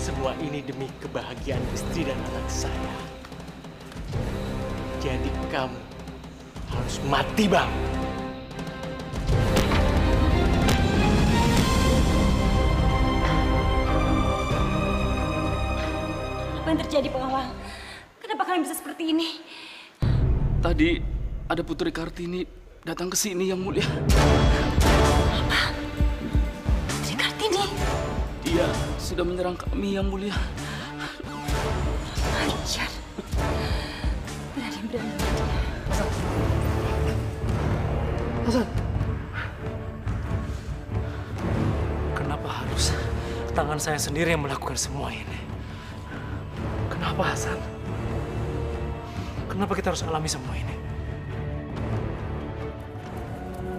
Semua ini demi kebahagiaan istri dan anak saya. Jadi kamu harus mati, Bang. Apa yang terjadi, pengawal? Kenapa kalian bisa seperti ini? Tadi ada Putri Kartini datang ke sini, Yang Mulia. Apa? Putri Kartini? Dia sudah menyerang kami, Yang Mulia. Ajar. Berani-berani. Hasan. Kenapa harus tangan saya sendiri yang melakukan semua ini? Kenapa, Hasan? Kenapa kita harus alami semua ini?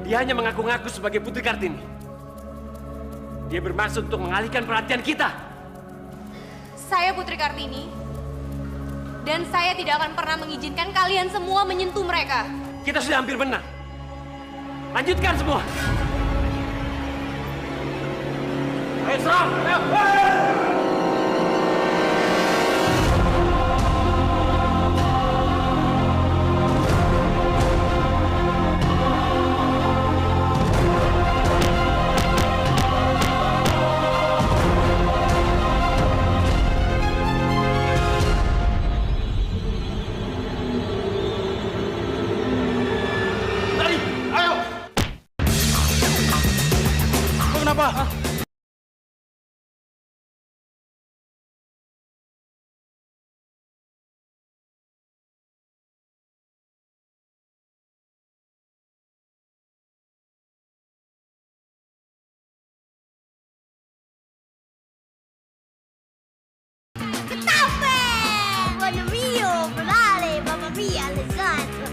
Dia hanya mengaku-ngaku sebagai Putri Kartini. Dia bermaksud untuk mengalihkan perhatian kita. Saya Putri Kartini. Dan saya tidak akan pernah mengizinkan kalian semua menyentuh mereka. Kita sudah hampir menang. Lanjutkan semua. Ayo serang! Ayo! Kenapa? Buona mio, brale, mamma mia, Alessandro.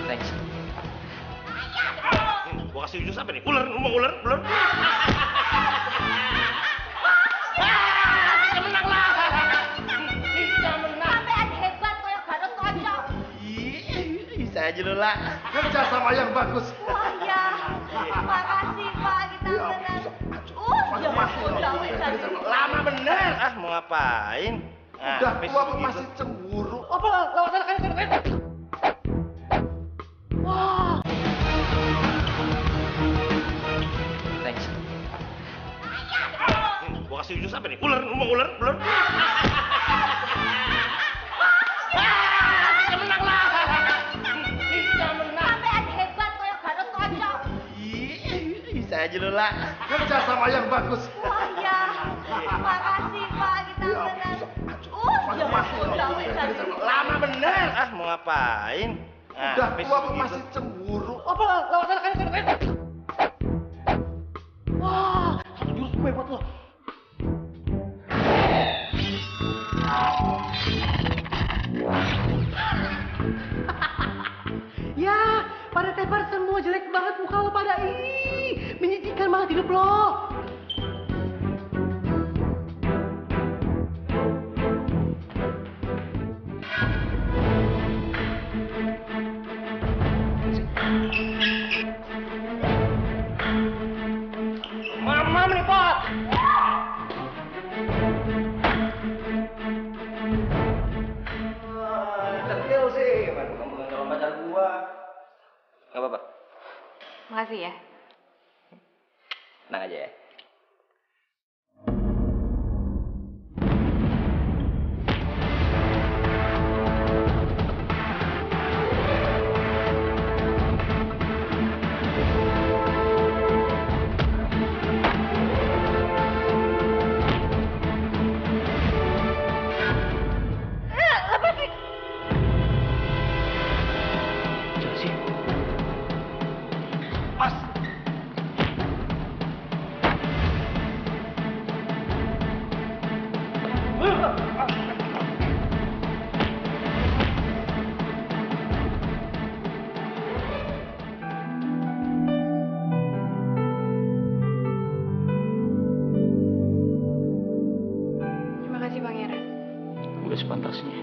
Thanks. Gua kasih jus apa nih? Ular, lu mau ular? Belum? Bisa menang lah. Bisa menang. Sampean hebat kayak Gatot Kaca. Bisa aja lu lah. Kerja sama yang bagus. Wah ya, makasih Pak, kita benar. Ya Lama bener. Ah, mau ngapain? Ah, Udah habis tua begitu. masih cemburu. Apa lewat sana kan? Wah. Thanks. Gua kasih jus apa nih? Ular, lu mau ular? Belum? Bisa menang lah. Bisa menang. Sampean hebat kayak Gatot Kaca. Bisa aja lu lah. Kerja sama yang bagus. Wah ya, makasih Pak, kita benar. Lama bener. Ah, mau ngapain? Ah, Udah habis tua begitu. masih cemburu. Apa lewat sana kan? Wah, satu jurus gue buat lo. Ya, pada tepar semua jelek banget muka lo pada. Ih, menyedihkan banget hidup lo. Mama nih, Pot. Centil sih. Waduh, kamu gak calon pacar gua. Gak apa-apa. Makasih ya. Tenang aja ya. Mas. Sudah sepantasnya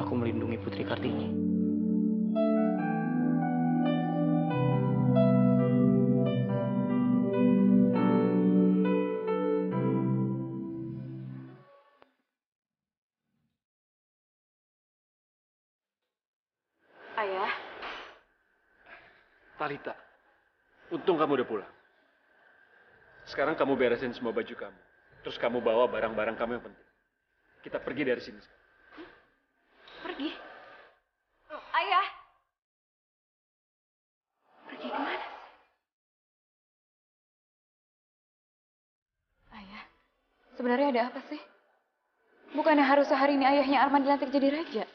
aku melindungi Putri Kartini. Ayah, Talita, untung kamu udah pulang. Sekarang kamu beresin semua baju kamu. Terus kamu bawa barang-barang kamu yang penting. Kita pergi dari sini sekarang. Pergi? Ayah! Pergi kemana? Ayah, sebenarnya ada apa sih? Bukannya harus sehari ini ayahnya Arman dilantik jadi raja?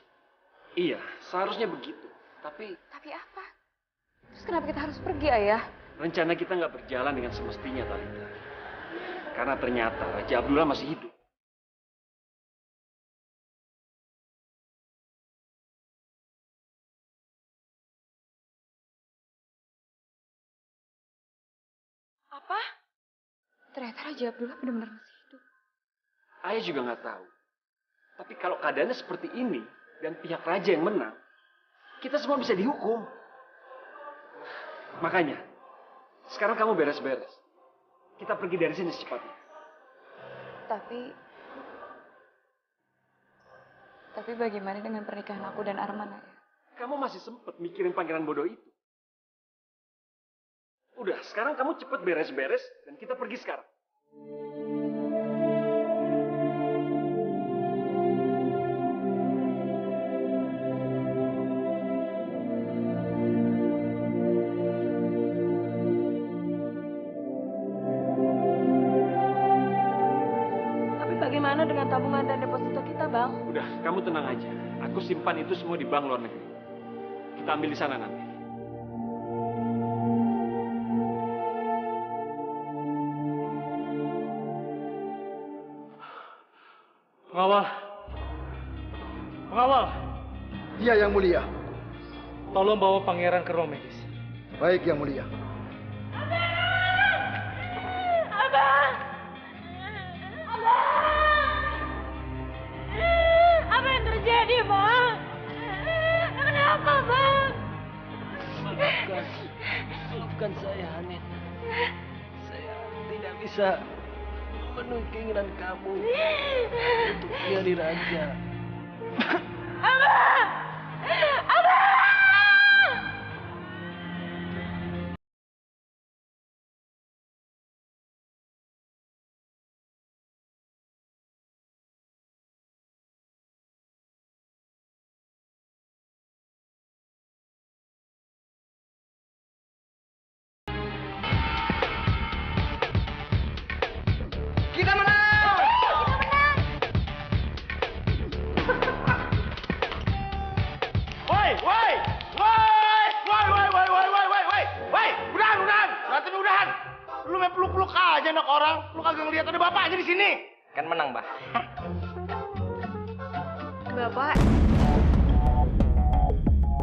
Iya, seharusnya begitu. Tapi apa? Terus kenapa kita harus pergi, Ayah? rencana kita nggak berjalan dengan semestinya, Talita. Karena ternyata Raja Abdullah masih hidup. Apa? Ternyata Raja Abdullah benar-benar masih hidup. Ayah juga nggak tahu. Tapi kalau keadaannya seperti ini dan pihak raja yang menang, kita semua bisa dihukum. Makanya, sekarang kamu beres-beres. Kita pergi dari sini secepatnya. Tapi bagaimana dengan pernikahan aku dan Arman, Ayah? Kamu masih sempet mikirin pangeran bodoh itu. Udah, sekarang kamu cepet beres-beres dan kita pergi sekarang. Tapi bagaimana dengan tabungan dan deposito kita, Bang? Udah, kamu tenang aja. Aku simpan itu semua di bank luar negeri. Kita ambil di sana nanti. Pengawal. Pengawal. Dia yang mulia. Tolong bawa pangeran ke ruang medis. Baik yang mulia. Abang! Apa yang terjadi, Bang? Kenapa, Bang? Maafkan saya, Hanin. Saya tidak bisa memenuhi keinginan kamu untuk menjadi raja. Abang! Abang! Kita menang! Woi, udahan! Berarti udahan. Lu main peluk-peluk aja anak orang. Lu kagak ngeliat ada bapaknya di sini. Kan menang, Bah. Bapak,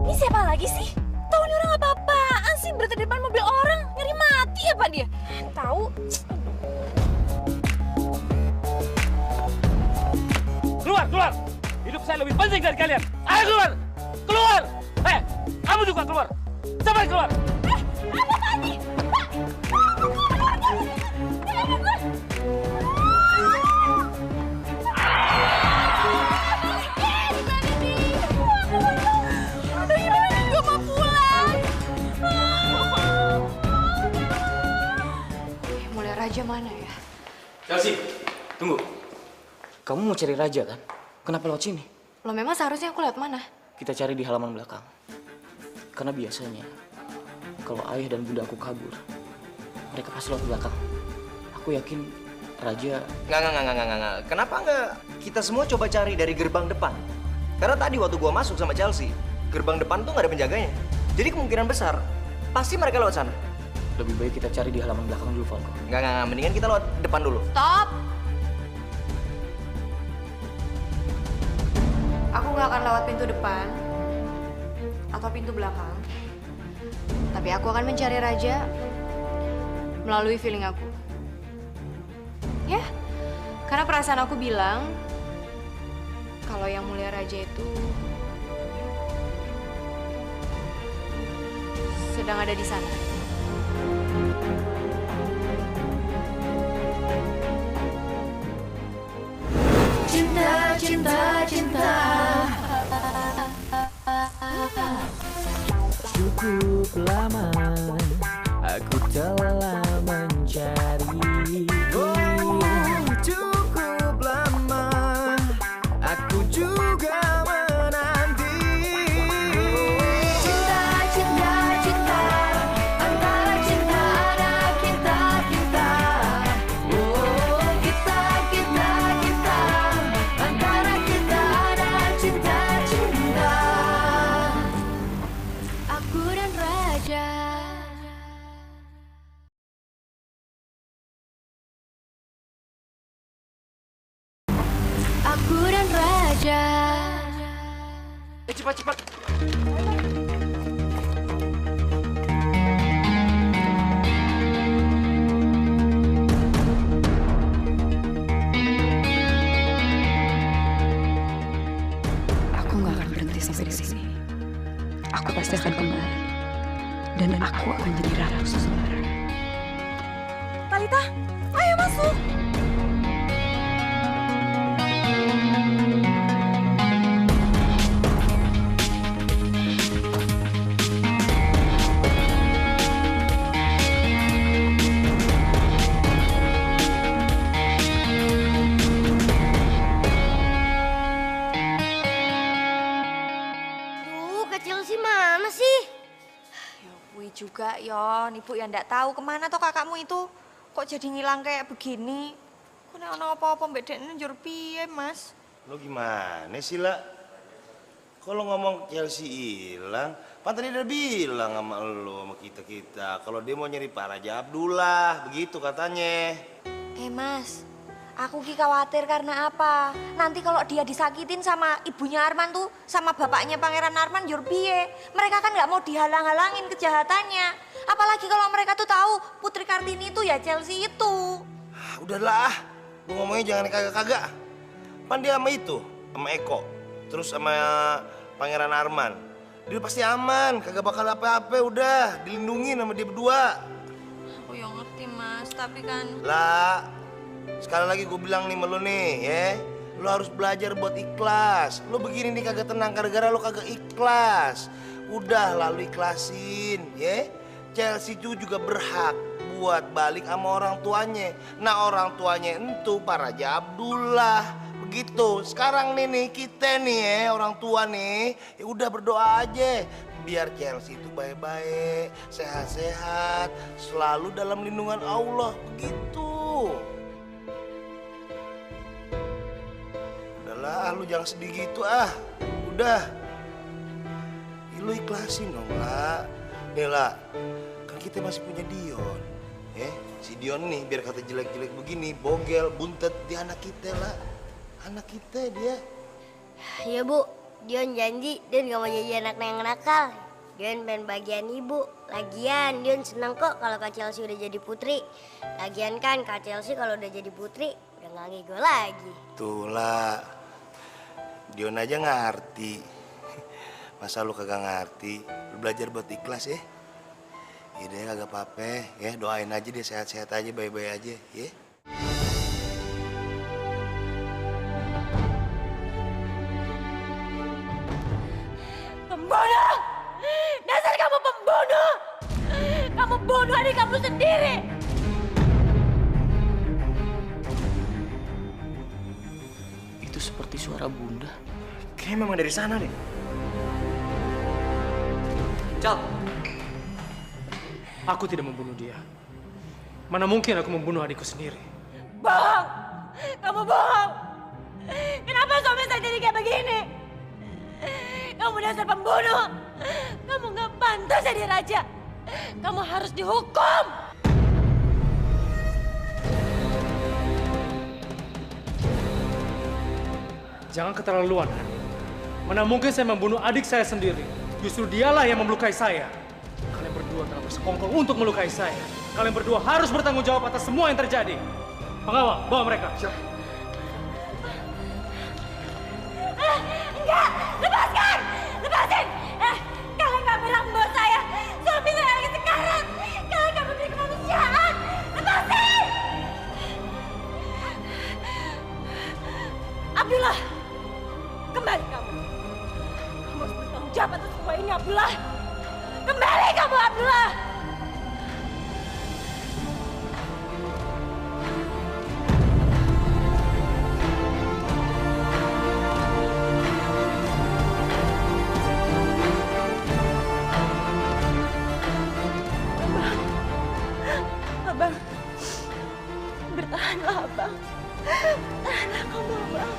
Ini siapa lagi sih? Tahu nih orang apa-apaan sih berada di depan mobil orang? Nyari mati apa dia? Tahu? Keluar, keluar! Hidup saya lebih penting dari kalian. Ayo keluar! Keluar! Kamu juga keluar! Cepat keluar! Apa tadi? mulai raja mana ya? Chelsea, tunggu. Kamu mau cari raja kan? Kenapa lewat sini? Lo memang seharusnya aku lihat mana? Kita cari di halaman belakang. Karena biasanya kalau ayah dan bunda aku kabur, mereka pasti lewat belakang. Aku yakin raja... Nggak. Kenapa nggak kita semua coba cari dari gerbang depan? Karena tadi waktu gua masuk sama Chelsea, gerbang depan tuh nggak ada penjaganya. Jadi kemungkinan besar, pasti mereka lewat sana. Lebih baik kita cari di halaman belakang dulu, Falco. Nggak. Mendingan kita lewat depan dulu. Stop! Aku nggak akan lewat pintu depan atau pintu belakang. Tapi aku akan mencari raja melalui feeling aku. Ya, karena perasaan aku bilang Yang Mulia Raja itu sedang ada di sana. Cinta, cinta, cinta. Cukup lama aku telah mencari. Cukup lama aku juga menanti. Cinta, cinta, cinta. Antara cinta dan kita, kita. Oh, kita, kita, kita. Antara kita dan cinta, cinta. Aku dan Raja. Aku dan Raja. Cepat, cepat. Aku nggak akan berhenti sampai di sini. Aku pasti akan kembali. Dan aku akan jadi ratu seseorang. Talita, ayo masuk. Duh, Kak Chelsea mana sih? Wih juga Yon, ibu yang ndak tahu kemana toh kakakmu itu. Kok jadi ngilang kayak begini? Kok nek ono apa-apa mbek dekne njur piye, Mas? Lo gimana sih, La? Kalau ngomong Chelsea hilang, pan tadi udah bilang sama lo, sama kita-kita. Kalau dia mau nyari Pak Raja Abdullah, begitu katanya. Mas, aku ki khawatir karena apa? Nanti kalau dia disakitin sama ibunya Arman tuh, sama bapaknya Pangeran Arman njur piye? Mereka kan nggak mau dihalang-halangin kejahatannya. Apalagi kalau mereka tuh tahu Putri Kartini itu ya Chelsea itu. Udahlah, lu ngomongnya jangan kagak-kagak. Pan dia sama itu, sama Eko, terus sama Pangeran Arman. Dia pasti aman, kagak bakal apa-apa, udah dilindungin sama dia berdua. Aku yang ngerti Mas, tapi kan... Lah, sekali lagi gue bilang nih sama lu nih, ya. Lu harus belajar buat ikhlas. Lu begini nih kagak tenang gara-gara lu kagak ikhlas. Udah lalu ikhlasin, ya. Chelsea itu juga berhak buat balik sama orang tuanya. Nah orang tuanya itu Pak Raja Abdullah. Begitu. Sekarang nih kita nih ya orang tua nih, ya udah berdoa aja biar Chelsea itu baik-baik, sehat-sehat, selalu dalam lindungan Allah. Begitu. Udahlah, lu jangan sedih gitu ah. Udah. Ya, lu ikhlasin dong, La. Nih, La, kan kita masih punya Dion. Si Dion nih biar kata jelek-jelek begini, bogel, buntet, dia anak kita, La. Anak kita dia. Iya Bu, Dion janji Dion gak mau jadi anak yang nakal. Dion pengen bagian ibu. Lagian Dion senang kok kalau Kak Chelsea udah jadi putri. Lagian kan Kak Chelsea kalau udah jadi putri udah gak ngigo lagi. Tuh lah, Dion aja ngerti. Masa lu kagak ngerti? Lu belajar buat ikhlas ya. Ya deh kagak apa-apa ya, doain aja dia sehat-sehat aja, baik-baik aja ya. Pembunuh! Dasar kamu pembunuh! Kamu bunuh adik kamu sendiri! Itu seperti suara bunda. Kayaknya memang dari sana deh. Cal. Aku tidak membunuh dia. Mana mungkin aku membunuh adikku sendiri? Bohong! Kamu bohong! Kenapa suami saya jadi kayak begini? Kamu dasar pembunuh! Kamu gak pantas jadi raja! Kamu harus dihukum! Jangan keterlaluan, Han. Mana mungkin saya membunuh adik saya sendiri? Justru dialah yang memelukai saya. Kalian berdua telah bersekongkol untuk melukai saya. Kalian berdua harus bertanggung jawab atas semua yang terjadi. Pengawal, bawa mereka. Siap. Kembali kamu. Kamu harus bertanggung jawab atas semua ini, Abdullah. Kembali kamu, Abdullah. Abang, bertahanlah abang. Tahanlah kamu, abang.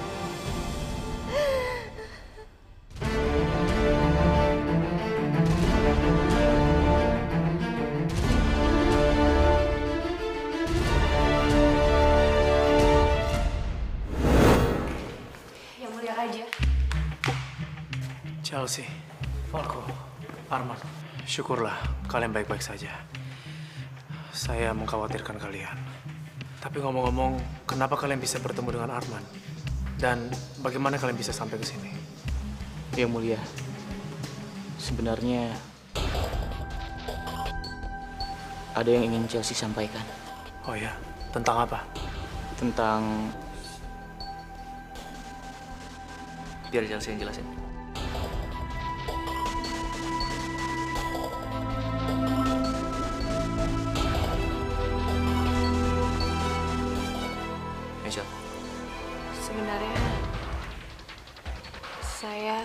Yang mulia raja. Chelsea, Falco, Arman, syukurlah kalian baik-baik saja. Saya mengkhawatirkan kalian. Tapi ngomong-ngomong, kenapa kalian bisa bertemu dengan Arman? Dan bagaimana kalian bisa sampai ke sini? Yang mulia, sebenarnya ada yang ingin Chelsea sampaikan. Oh ya, tentang apa? Tentang... Biar Chelsea yang jelasin. Michelle. Sebenarnya saya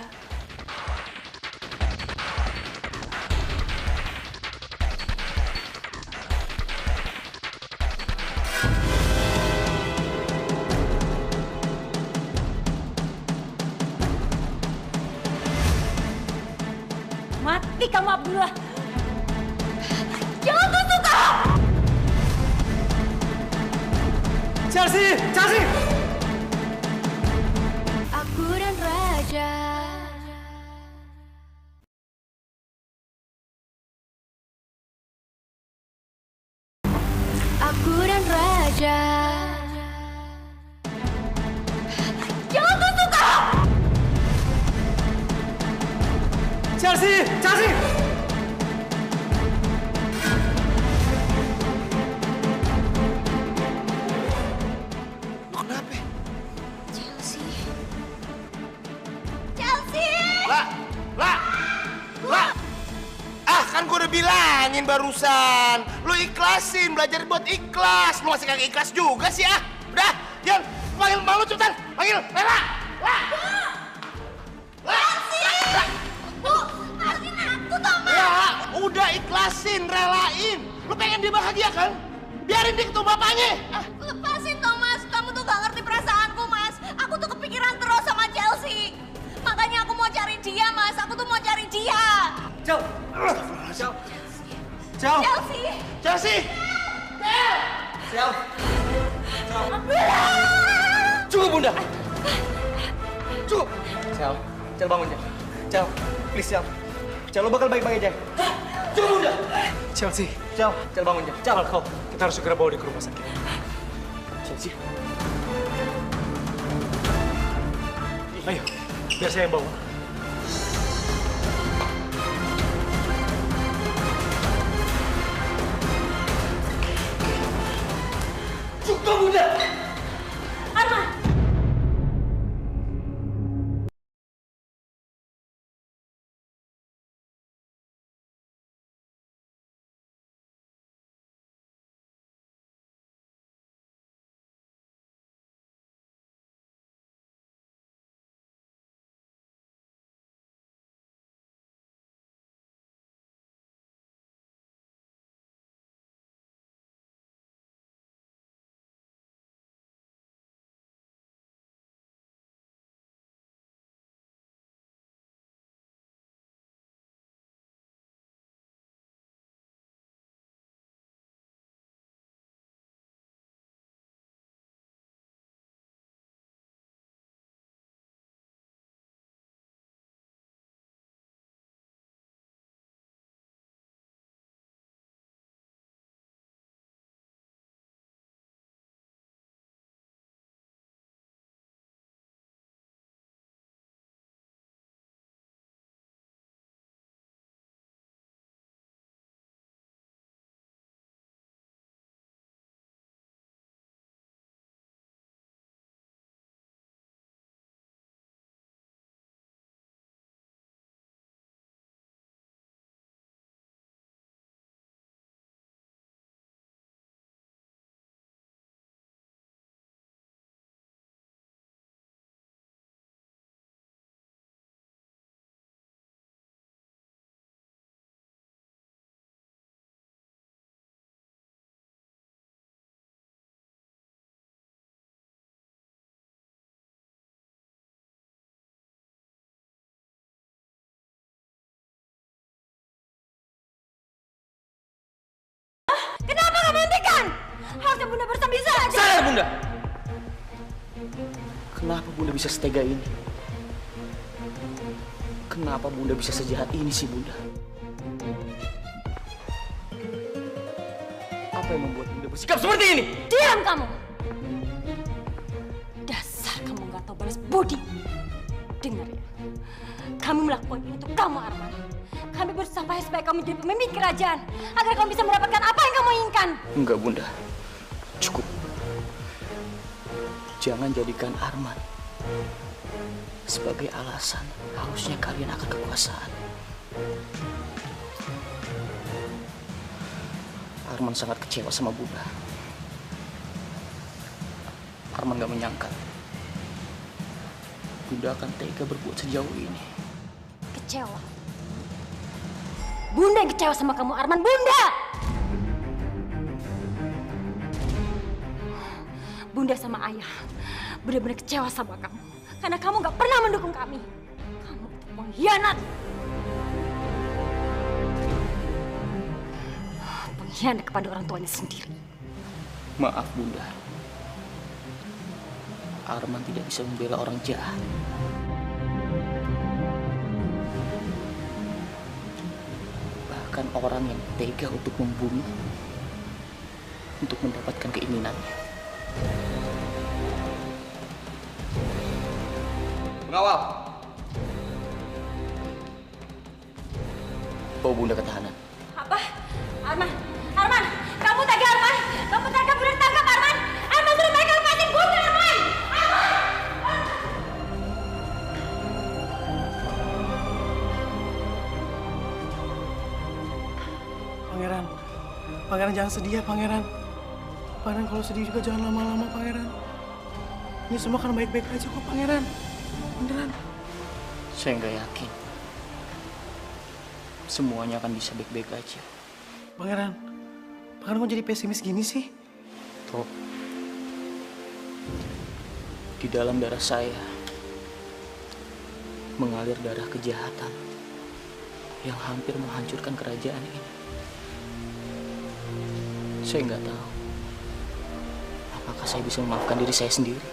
Mati kamu, Abdullah. Jangan tutup kau! Chelsea! Chelsea! aku dan raja. Aku dan raja. Jangan tutup kau! Chelsea! Chelsea! Lu kenapa? Chelsea. Lah! Ah, kan gue udah bilangin barusan. Lu ikhlasin, belajar buat ikhlas. Lu masih kagak ikhlas juga sih, ah. Udah, Jan, panggil malu cepetan. Panggil, Lela. Bu, maafin aku, Thomas. Ya, udah ikhlasin, relain. Lu pengen dia bahagia kan? Biarin dia ketemu bapaknya. Lepasin, Thomas. Kamu tuh gak ngerti perasaanku, Mas. Aku tuh kepikiran terus sama Chelsea. Makanya aku mau cari dia, Mas. Aku tuh mau cari dia. Jauh! Jauh! Jauh! Chelsea. Chelsea! Jauh! Cukup, Bunda. Cukup. Cel bangun, Cel. Please, Cel, lo bakal baik-baik aja. Cukup, Bunda. Chelsea! Cel bangun, Cel. Falco, kita harus segera bawa dia ke rumah sakit. Chelsea. Ayo, biar saya yang bawa. Cukup, Bunda. Arman. Kenapa Bunda bisa setega ini? Kenapa Bunda bisa sejahat ini sih, Bunda? Apa yang membuat Bunda bersikap seperti ini? Diam kamu! Dasar kamu nggak tahu balas budi. Dengar ya, kami melakukan ini untuk kamu, Arman. Kami berusaha supaya kamu jadi pemimpin kerajaan, agar kamu bisa mendapatkan apa yang kamu inginkan. Enggak, Bunda. Cukup. Jangan jadikan Arman sebagai alasan hausnya kalian akan kekuasaan. Arman sangat kecewa sama Bunda. Arman gak menyangka Bunda akan tega berbuat sejauh ini. Kecewa? Bunda yang kecewa sama kamu, Arman. Bunda! Bunda sama ayah benar-benar kecewa sama kamu. Karena kamu gak pernah mendukung kami. Kamu pengkhianat. Pengkhianat kepada orang tuanya sendiri. Maaf, Bunda. Arman tidak bisa membela orang jahat. Bahkan orang yang tega untuk membunuh untuk mendapatkan keinginannya. Pengawal! Bawa Bunda ke tahanan. Apa? Arman! Arman! Kamu tega, Arman! Kamu tega, Bunda tangkap, Arman! Arman suruh mereka lepasin Bunda, Arman! Arman! Pangeran jangan sedih ya, Pangeran. Pangeran kalau sedih juga jangan lama-lama, Pangeran. Ini semua kan baik-baik aja kok, Pangeran. Beneran. Saya nggak yakin semuanya akan bisa baik-baik aja. Pangeran kok jadi pesimis gini sih? Toh, di dalam darah saya mengalir darah kejahatan yang hampir menghancurkan kerajaan ini. Saya nggak tahu apakah saya bisa memaafkan diri saya sendiri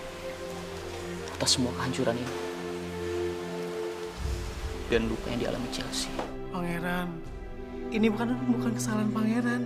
atas semua kehancuran ini dan luka yang dialami Chelsea. Pangeran, ini bukan kesalahan Pangeran.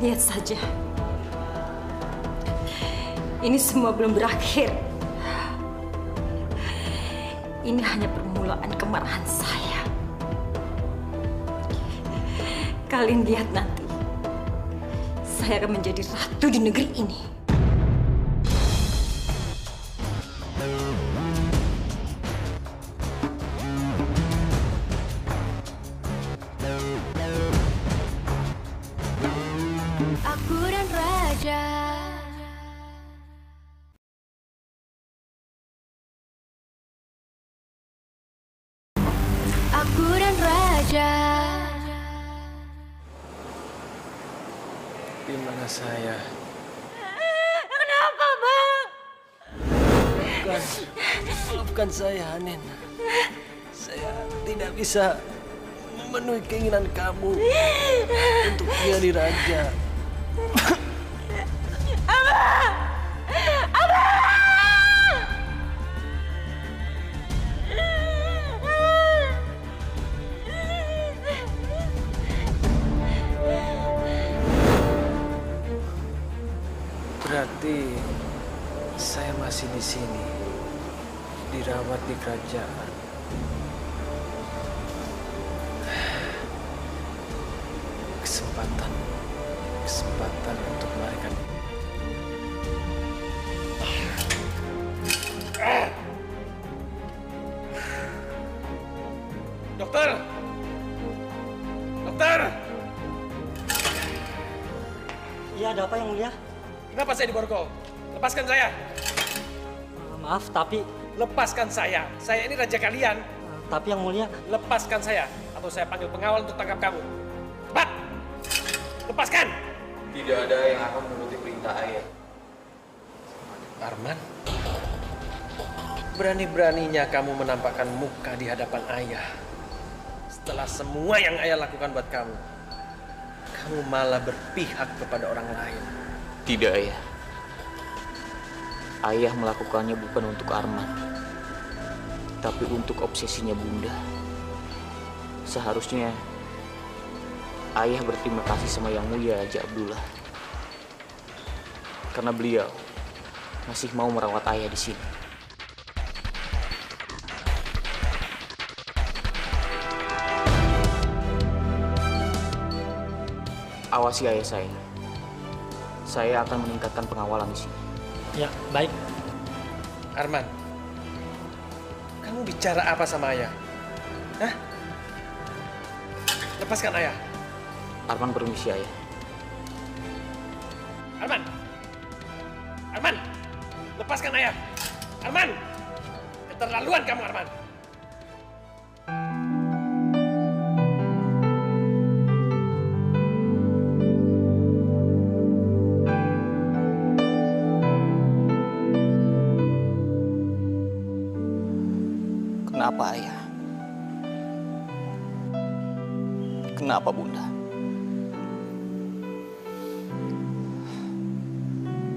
Lihat saja, ini semua belum berakhir. Ini hanya permulaan kemarahan saya. Kalian lihat nanti, saya akan menjadi ratu di negeri ini. Aku dan Raja. Aku dan Raja. Di mana saya? Kenapa, Bang? Maafkan saya, Hanin. Saya tidak bisa memenuhi keinginan kamu untuk menjadi raja. Abang! Abang! Berarti saya masih di sini. dirawat di kerajaan. Kesempatan untuk melarikan diri. Dokter! Dokter! Iya, ada apa yang mulia? Kenapa saya diborgol? Lepaskan saya! Maaf, tapi... Lepaskan saya! Saya ini raja kalian! Tapi yang mulia... Lepaskan saya, atau saya panggil pengawal untuk tangkap kamu. Cepat! Lepaskan! Tidak ada yang akan menuruti perintah ayah. Arman, berani-beraninya kamu menampakkan muka di hadapan ayah. Setelah semua yang ayah lakukan buat kamu, kamu malah berpihak kepada orang lain. Tidak, Ayah. Ayah melakukannya bukan untuk Arman, tapi untuk obsesinya Bunda. Seharusnya Ayah berterima kasih sama Yang Mulia Raja Abdullah, karena beliau masih mau merawat Ayah di sini. Awasi ayah saya. Saya akan meningkatkan pengawalan di sini. Ya, baik. Arman, kamu bicara apa sama ayah? Hah? Lepaskan ayah. Arman permisi, Ayah. Arman! Arman! Lepaskan ayah! Arman! Keterlaluan kamu, Arman! Kenapa, Ayah? Kenapa, Bunda?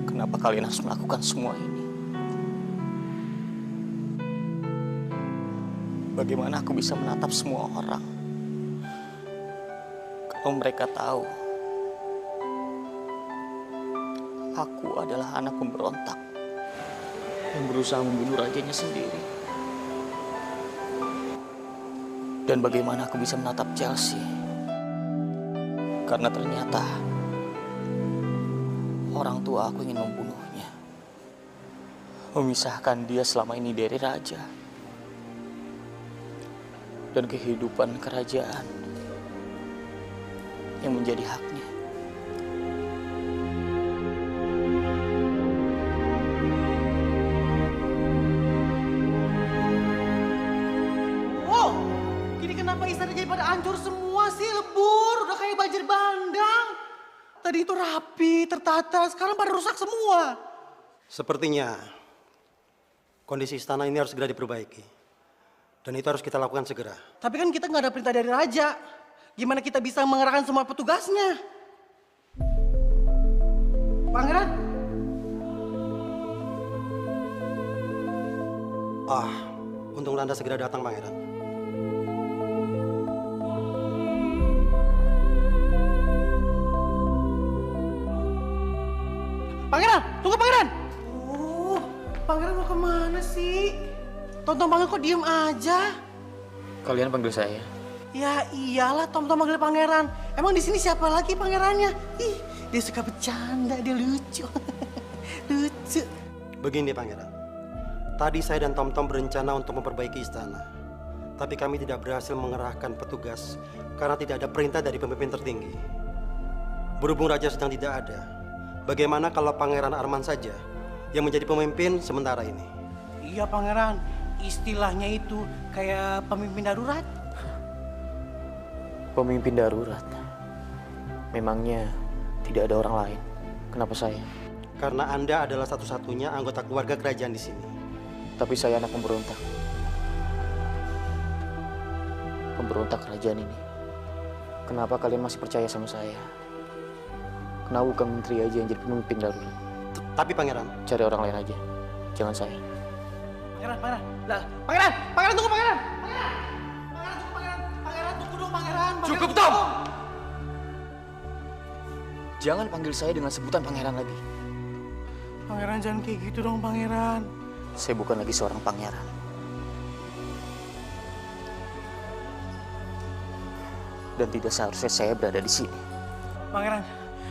Kenapa kalian harus melakukan semua ini? Bagaimana aku bisa menatap semua orang kalau mereka tahu aku adalah anak pemberontak yang berusaha membunuh rajanya sendiri? Dan bagaimana aku bisa menatap Chelsea karena ternyata orang tua aku ingin membunuhnya, memisahkan dia selama ini dari raja dan kehidupan kerajaan yang menjadi haknya. Oh, gini kenapa istana jadi pada hancur semua sih, lebur, udah kayak banjir bandang. Tadi itu rapi, tertata, sekarang pada rusak semua. Sepertinya kondisi istana ini harus segera diperbaiki. Dan itu harus kita lakukan segera. Tapi kan kita nggak ada perintah dari raja. Gimana kita bisa mengerahkan semua petugasnya? Pangeran? Untung Anda segera datang, Pangeran. Pangeran, tunggu Pangeran. Oh, Pangeran mau kemana sih? Tonton Pangeran kok diem aja? Kalian panggil saya? Ya iyalah, Tom manggil Pangeran. Emang di sini siapa lagi pangerannya? Ih, dia suka bercanda, dia lucu. Lucu. Begini, Pangeran. Tadi saya dan Tom berencana untuk memperbaiki istana. Tapi kami tidak berhasil mengerahkan petugas karena tidak ada perintah dari pemimpin tertinggi. Berhubung raja sedang tidak ada, bagaimana kalau Pangeran Arman saja yang menjadi pemimpin sementara ini? Iya Pangeran, istilahnya itu kayak pemimpin darurat. Pemimpin darurat? Memangnya tidak ada orang lain? Kenapa saya? Karena Anda adalah satu-satunya anggota keluarga kerajaan di sini. Tapi saya anak pemberontak. Pemberontak kerajaan ini. Kenapa kalian masih percaya sama saya? Kenapa bukan menteri aja yang jadi pemimpin darurat? Tapi Pangeran, cari orang lain aja. Jangan saya. Pangeran. Lah, Pangeran tunggu Pangeran. Pangeran tunggu dong Pangeran. Cukup, Tom. Jangan panggil saya dengan sebutan pangeran lagi. Pangeran jangan kayak gitu dong Pangeran. Saya bukan lagi seorang pangeran. Dan tidak seharusnya saya berada di sini.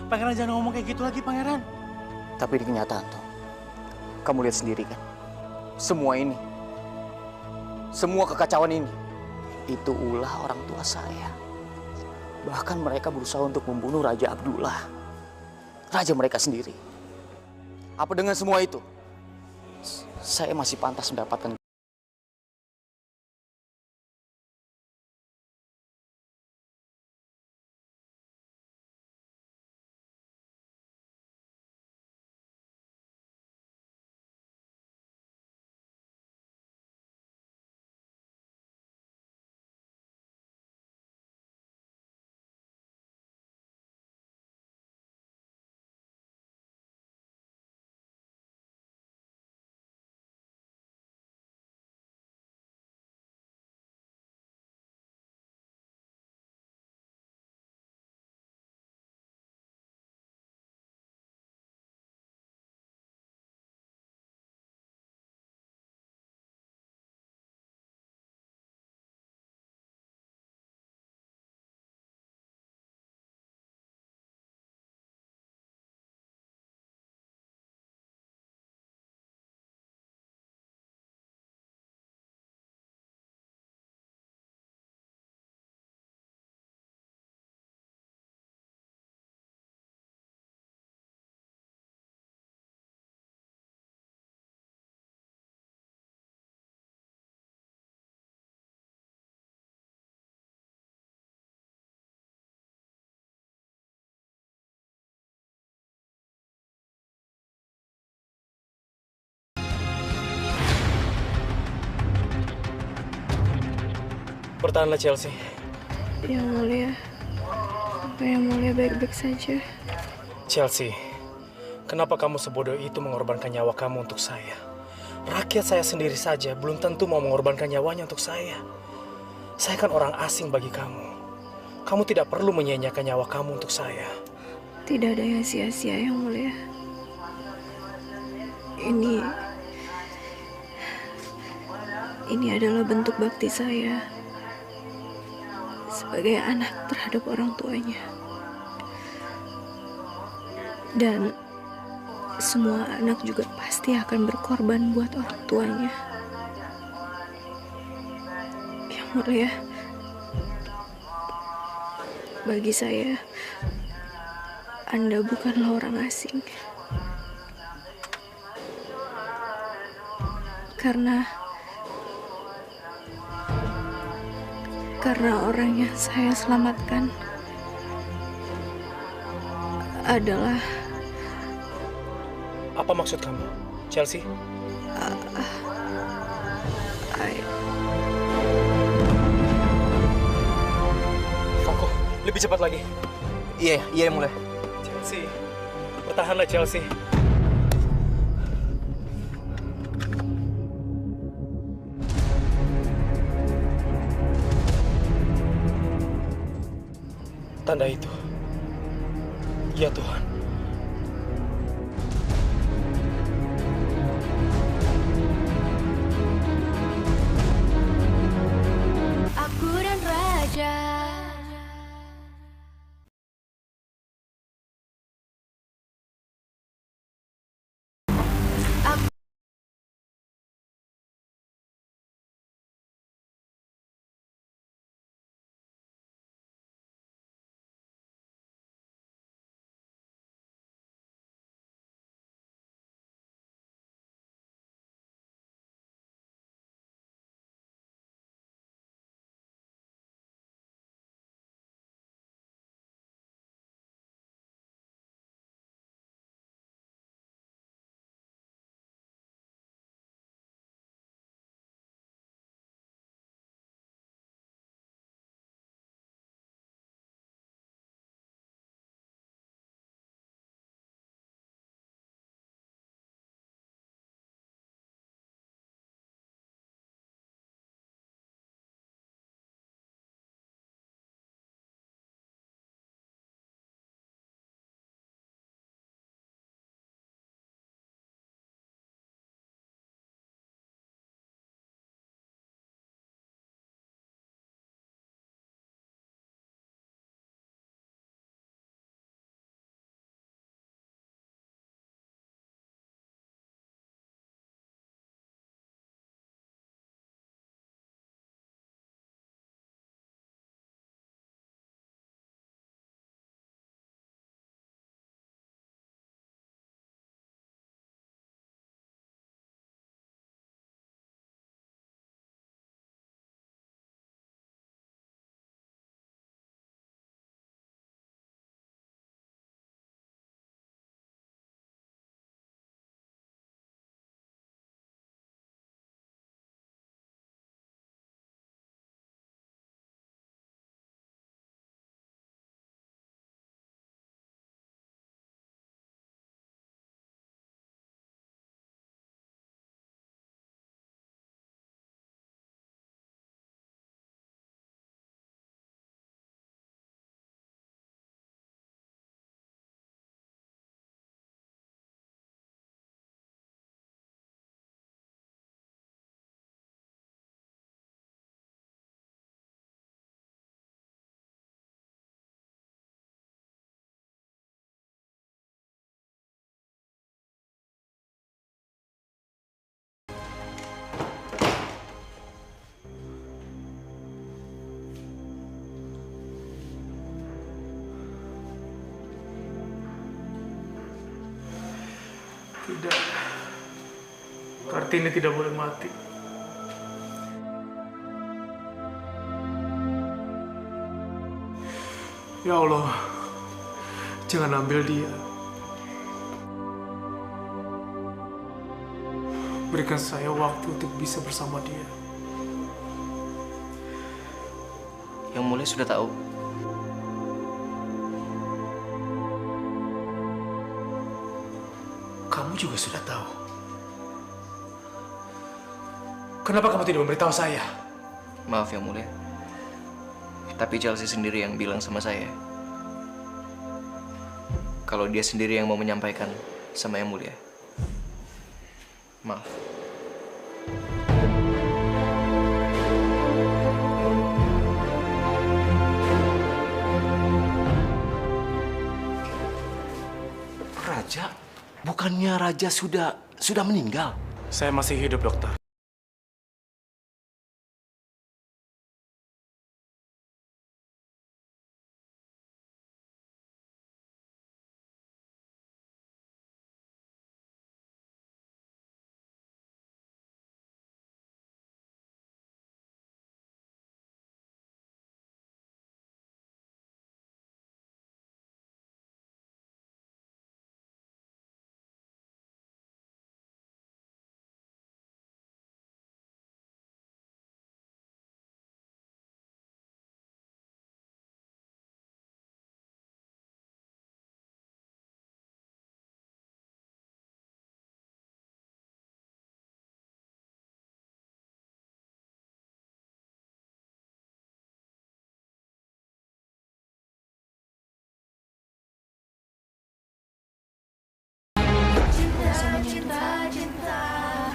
Pangeran jangan ngomong kayak gitu lagi, Pangeran. Tapi di kenyataan tuh, kamu lihat sendiri kan, semua ini, semua kekacauan ini, itu ulah orang tua saya. Bahkan mereka berusaha untuk membunuh Raja Abdullah, raja mereka sendiri. Apa dengan semua itu, saya masih pantas mendapatkan Bertahanlah Chelsea. Yang mulia, Yang mulia baik-baik saja. Chelsea, kenapa kamu sebodoh itu mengorbankan nyawa kamu untuk saya? Rakyat saya sendiri saja belum tentu mau mengorbankan nyawanya untuk saya. Saya kan orang asing bagi kamu. Kamu tidak perlu menyia-nyiakan nyawa kamu untuk saya. Tidak ada yang sia-sia, Yang mulia. Ini adalah bentuk bakti saya sebagai anak terhadap orang tuanya. Dan semua anak juga pasti akan berkorban buat orang tuanya. Yang mulia, bagi saya, Anda bukanlah orang asing. Karena orang yang saya selamatkan adalah... Apa maksud kamu, Chelsea? Fako, lebih cepat lagi. Iya, mulai. Chelsea, bertahanlah Chelsea. Tanda itu. Ya Tuhan. Tidak. Kartini tidak boleh mati. Ya Allah, jangan ambil dia. Berikan saya waktu untuk bisa bersama dia. Yang Mulia sudah tahu. Kamu juga sudah tahu. Kenapa kamu tidak memberitahu saya? Maaf Yang Mulia. Tapi Chelsea sendiri yang bilang sama saya. Kalau dia sendiri yang mau menyampaikan sama Yang Mulia. Maaf. Raja? Bukannya Raja sudah meninggal? Saya masih hidup, dokter.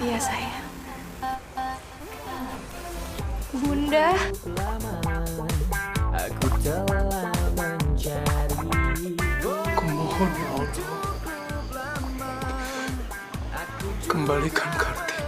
Iya sayang. Bunda. Aku telah mencari. Kumohon ya Allah, kembalikan Kartini.